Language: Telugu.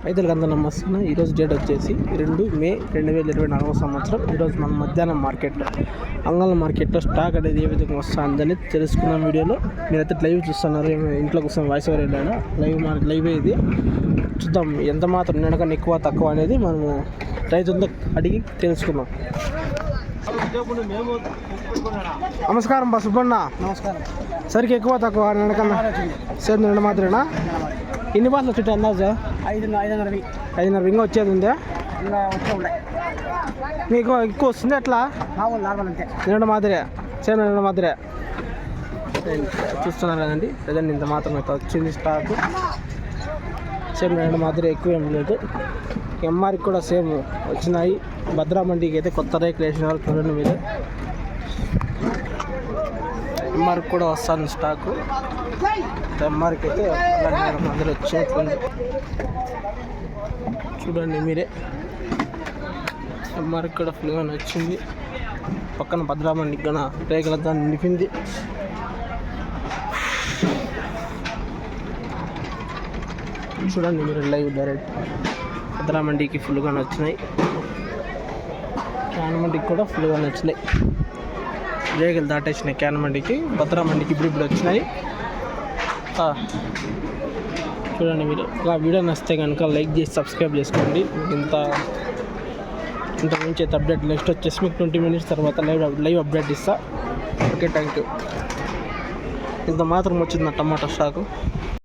రైతులకు అందరూ నమస్తే. ఈరోజు డేట్ వచ్చేసి 2 మే 2024 సంవత్సరం. ఈరోజు మనం మధ్యాహ్నం మార్కెట్లో అంగళ మార్కెట్లో స్టాక్ అనేది ఏ విధంగా వస్తుందని తెలుసుకున్న వీడియోలో మీరైతే లైవ్ చూస్తున్నారు. ఇంట్లో కోసం వాయిస్ ఓవర్ వెళ్ళాడా లైవ్ ఇది చూద్దాం. ఎంత మాత్రం నిడకని ఎక్కువ తక్కువ అనేది మనము రైతులతో అడిగి తెలుసుకుందాం. నమస్కారం బా సుబ్బన్న. నమస్కారం. సరికి ఎక్కువ తక్కువ నిడకన్నా సేమ్ నిండు మాత్రమేనా? ఎన్ని బాటలు చుట్టూ అందాజు? 5:30 ఇంకా వచ్చేది ఉందా? ఇంకా వచ్చే ఉన్నాయి. మీకు ఎక్కువ వస్తుంది ఎట్లా? నార్మల్ అంతే. నిండు మాదిరే సేమ్ నిండు మాదిరే చూస్తున్నారు కదండి. ప్రజెంట్ ఇంత మాత్రం అయితే వచ్చింది స్టాక్. సేమ్ నిండు మాదిరి ఎక్కువ ఏం లేదు. ఎంఆర్కి కూడా సేమ్ వచ్చినాయి. భద్రా మండికి అయితే కొత్త రేకులు వేసిన వాళ్ళు చూడండి మీరు. ఎంఆర్కి కూడా వస్తుంది స్టాకు. ఎంఆర్కి అయితే అందరూ వచ్చినట్లుంది చూడండి మీరే. ఎంఆర్కి కూడా ఫుల్గా వచ్చింది. పక్కన భద్రా మండికి కూడా రేకులతో నిండిపోయింది. చూడండి మీరు లైవ్ డైరెక్ట్. భద్రా మండికి ఫుల్గా వచ్చినాయి. క్యాన్ మండికి కూడా ఫుల్గా వచ్చినాయి. రేకులు దాటేసినాయి క్యాన్ మండికి. భద్రా మండికి ఇప్పుడు వచ్చినాయి. చూడండి మీరు. ఇలా వీడియో నచ్చితే కనుక లైక్ చేసి సబ్స్క్రైబ్ చేసుకోండి. ఇంత నుంచి అయితే అప్డేట్ నెక్స్ట్ వచ్చేసి మీకు 20 minutes తర్వాత లైవ్ అప్డేట్ ఇస్తా. Okay, thank you. ఇంత మాత్రం వచ్చింది టమాటా స్టాకు.